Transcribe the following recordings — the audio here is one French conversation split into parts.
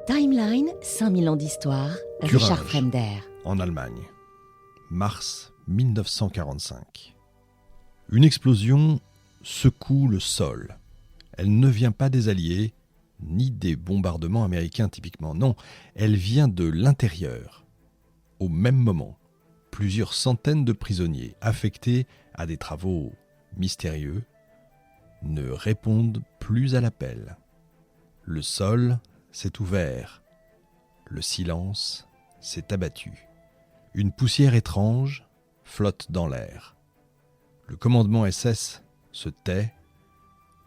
Timeline, 5000 ans d'histoire, Richard Thuringe, Fremder. en Allemagne, mars 1945. Une explosion secoue le sol. Elle ne vient pas des Alliés, ni des bombardements américains typiquement. Non, elle vient de l'intérieur. Au même moment, plusieurs centaines de prisonniers affectés à des travaux mystérieux ne répondent plus à l'appel. Le sol s'est ouvert. Le silence s'est abattu. Une poussière étrange flotte dans l'air. Le commandement SS se tait,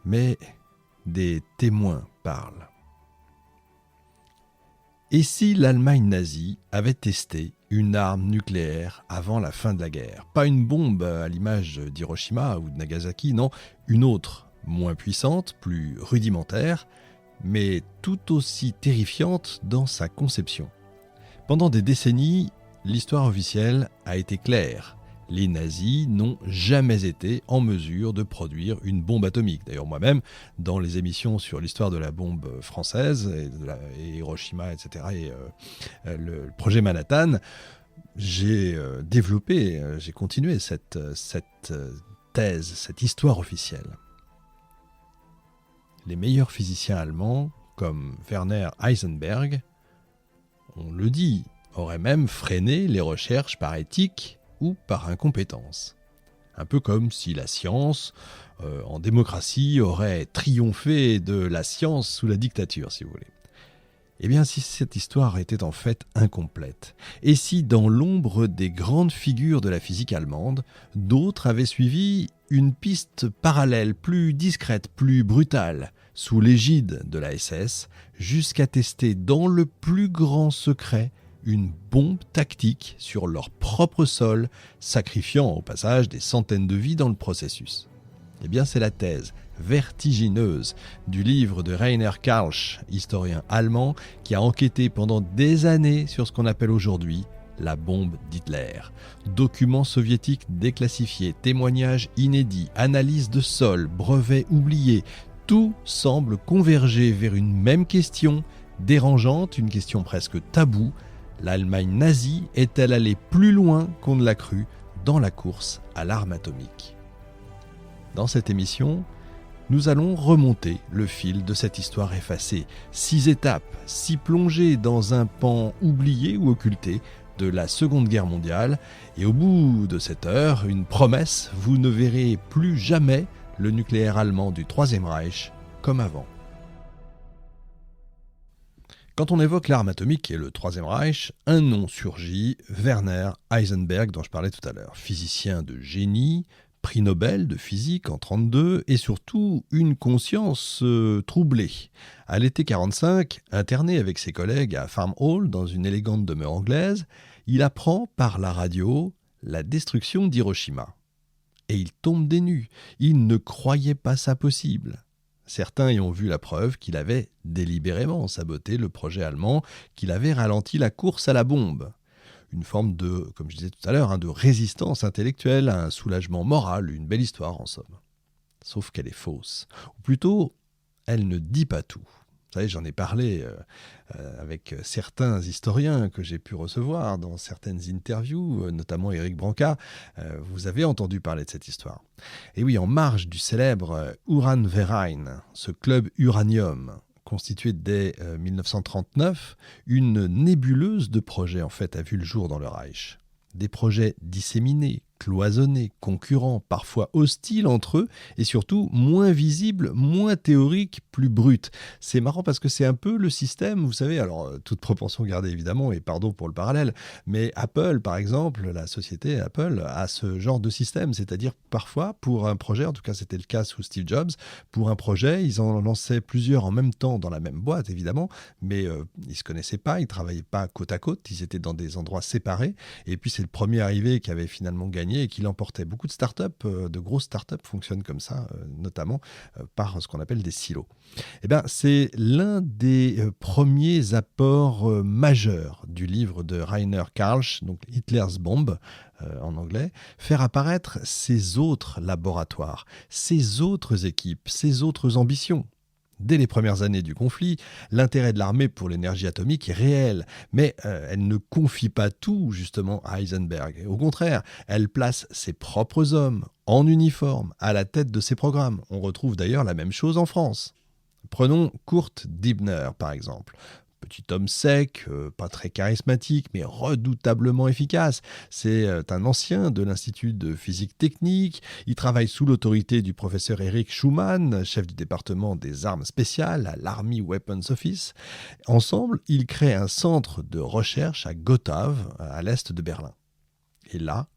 mais des témoins parlent. Et si l'Allemagne nazie avait testé une arme nucléaire avant la fin de la guerre ? Pas une bombe à l'image d'Hiroshima ou de Nagasaki, non, une autre, moins puissante, plus rudimentaire, mais tout aussi terrifiante dans sa conception. Pendant des décennies, l'histoire officielle a été claire. Les nazis n'ont jamais été en mesure de produire une bombe atomique. D'ailleurs, moi-même, dans les émissions sur l'histoire de la bombe française, et Hiroshima, etc., et le projet Manhattan, j'ai continué cette thèse, cette histoire officielle. Les meilleurs physiciens allemands, comme Werner Heisenberg, on le dit, auraient même freiné les recherches par éthique ou par incompétence. Un peu comme si la science, en démocratie, aurait triomphé de la science sous la dictature, si vous voulez. Eh bien, si cette histoire était en fait incomplète, et si dans l'ombre des grandes figures de la physique allemande, d'autres avaient suivi une piste parallèle, plus discrète, plus brutale, sous l'égide de la SS, jusqu'à tester dans le plus grand secret une bombe tactique sur leur propre sol, sacrifiant au passage des centaines de vies dans le processus. Eh bien, c'est la thèse vertigineuse du livre de Rainer Karlsch, historien allemand, qui a enquêté pendant des années sur ce qu'on appelle aujourd'hui la bombe d'Hitler. Documents soviétiques déclassifiés, témoignages inédits, analyses de sol, brevets oubliés, tout semble converger vers une même question, dérangeante, une question presque taboue. L'Allemagne nazie est-elle allée plus loin qu'on ne l'a cru dans la course à l'arme atomique ? Dans cette émission, nous allons remonter le fil de cette histoire effacée. 6 étapes, 6 plongées dans un pan oublié ou occulté de la Seconde Guerre mondiale. Et au bout de cette heure, une promesse, vous ne verrez plus jamais le nucléaire allemand du Troisième Reich comme avant. Quand on évoque l'arme atomique et le Troisième Reich, un nom surgit, Werner Heisenberg, dont je parlais tout à l'heure. Physicien de génie, prix Nobel de physique en 1932 et surtout une conscience troublée. À l'été 1945, interné avec ses collègues à Farm Hall dans une élégante demeure anglaise, il apprend par la radio la destruction d'Hiroshima. Et il tombe des nues. Il ne croyait pas ça possible. Certains y ont vu la preuve qu'il avait délibérément saboté le projet allemand, qu'il avait ralenti la course à la bombe. Une forme de, comme je disais tout à l'heure, de résistance intellectuelle, un soulagement moral, une belle histoire en somme. Sauf qu'elle est fausse. Ou plutôt, elle ne dit pas tout. Vous savez, j'en ai parlé avec certains historiens que j'ai pu recevoir dans certaines interviews, notamment Éric Branca. Vous avez entendu parler de cette histoire. Et oui, en marge du célèbre Uranverein, ce club uranium, constitué dès 1939, une nébuleuse de projets en fait a vu le jour dans le Reich. Des projets disséminés, cloisonnés, concurrents, parfois hostiles entre eux, et surtout moins visibles, moins théoriques, plus bruts. C'est marrant parce que c'est un peu le système, vous savez, alors toute proportion gardée évidemment, et pardon pour le parallèle, mais Apple par exemple, la société Apple a ce genre de système, c'est-à-dire parfois pour un projet, en tout cas c'était le cas sous Steve Jobs, pour un projet, ils en lançaient plusieurs en même temps dans la même boîte évidemment, mais ils ne se connaissaient pas, ils ne travaillaient pas côte à côte, ils étaient dans des endroits séparés, et puis c'est le premier arrivé qui avait finalement gagné et qui l'emportait. Beaucoup de startups, de grosses startups fonctionnent comme ça, notamment par ce qu'on appelle des silos. Eh bien, c'est l'un des premiers apports majeurs du livre de Rainer Karlsch, donc Hitler's Bomb en anglais, faire apparaître ces autres laboratoires, ces autres équipes, ces autres ambitions. Dès les premières années du conflit, l'intérêt de l'armée pour l'énergie atomique est réel, mais elle ne confie pas tout justement à Heisenberg. Au contraire, elle place ses propres hommes en uniforme à la tête de ses programmes. On retrouve d'ailleurs la même chose en France. Prenons Kurt Dibner par exemple. Petit homme sec, pas très charismatique, mais redoutablement efficace. C'est un ancien de l'Institut de physique technique. Il travaille sous l'autorité du professeur Eric Schumann, chef du département des armes spéciales à l'Army Weapons Office. Ensemble, ils créent un centre de recherche à Gotha, à l'est de Berlin. Et là,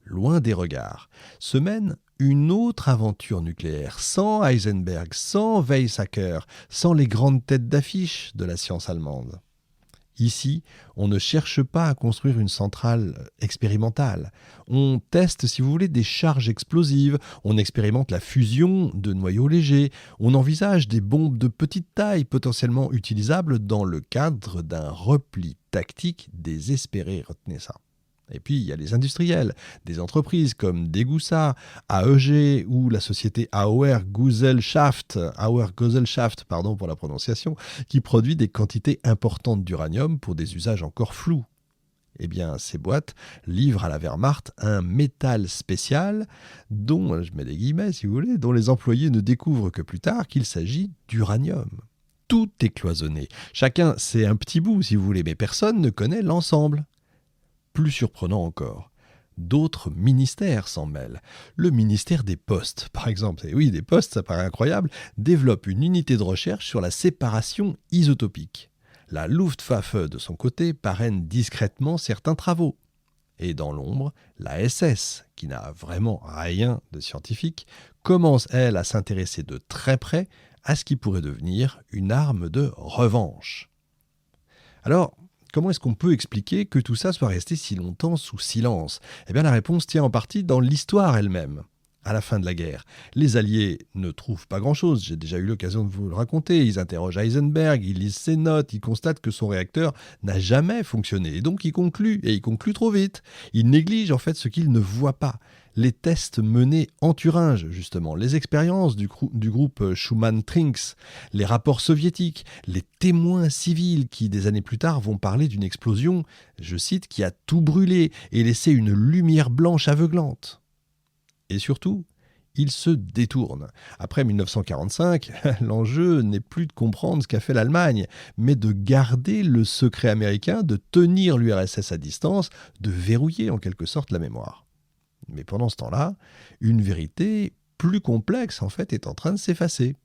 loin des regards, se mène une autre aventure nucléaire, sans Heisenberg, sans Weizsäcker, sans les grandes têtes d'affiche de la science allemande. Ici, on ne cherche pas à construire une centrale expérimentale. On teste, si vous voulez, des charges explosives, on expérimente la fusion de noyaux légers, on envisage des bombes de petite taille potentiellement utilisables dans le cadre d'un repli tactique désespéré, retenez ça. Et puis, il y a les industriels, des entreprises comme Degussa, AEG ou la société Auer-Gesellschaft, pour la prononciation, qui produit des quantités importantes d'uranium pour des usages encore flous. Eh bien, ces boîtes livrent à la Wehrmacht un métal spécial dont, je mets des guillemets si vous voulez, dont les employés ne découvrent que plus tard qu'il s'agit d'uranium. Tout est cloisonné. Chacun sait un petit bout, si vous voulez, mais personne ne connaît l'ensemble. Plus surprenant encore, d'autres ministères s'en mêlent. Le ministère des Postes, par exemple, et oui, des Postes, ça paraît incroyable, développe une unité de recherche sur la séparation isotopique. La Luftwaffe, de son côté, parraine discrètement certains travaux. Et dans l'ombre, la SS, qui n'a vraiment rien de scientifique, commence, elle, à s'intéresser de très près à ce qui pourrait devenir une arme de revanche. Alors, comment est-ce qu'on peut expliquer que tout ça soit resté si longtemps sous silence ? Eh bien, la réponse tient en partie dans l'histoire elle-même. À la fin de la guerre, les Alliés ne trouvent pas grand-chose. J'ai déjà eu l'occasion de vous le raconter. Ils interrogent Heisenberg, ils lisent ses notes, ils constatent que son réacteur n'a jamais fonctionné. Et donc, ils concluent, et ils concluent trop vite. Ils négligent en fait ce qu'ils ne voient pas. Les tests menés en Thuringe, justement, les expériences du groupe Schumann-Trinks, les rapports soviétiques, les témoins civils qui, des années plus tard, vont parler d'une explosion, je cite, qui a tout brûlé et laissé une lumière blanche aveuglante. Et surtout, ils se détournent. Après 1945, l'enjeu n'est plus de comprendre ce qu'a fait l'Allemagne, mais de garder le secret américain, de tenir l'URSS à distance, de verrouiller en quelque sorte la mémoire. Mais pendant ce temps-là, une vérité plus complexe en fait est en train de s'effacer.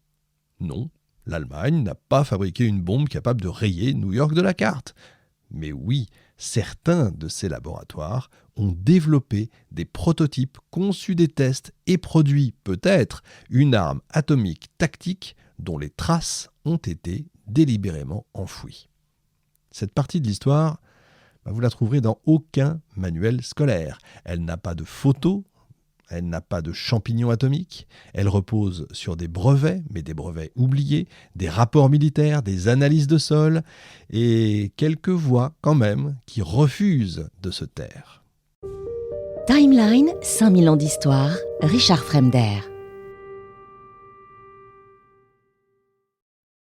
Non, l'Allemagne n'a pas fabriqué une bombe capable de rayer New York de la carte. Mais oui, certains de ces laboratoires ont développé des prototypes, conçu des tests et produit peut-être une arme atomique tactique dont les traces ont été délibérément enfouies. Cette partie de l'histoire, vous la trouverez dans aucun manuel scolaire. Elle n'a pas de photos, elle n'a pas de champignons atomiques, elle repose sur des brevets, mais des brevets oubliés, des rapports militaires, des analyses de sol, et quelques voix quand même qui refusent de se taire. Timeline, 5000 ans d'histoire, Richard Fremder.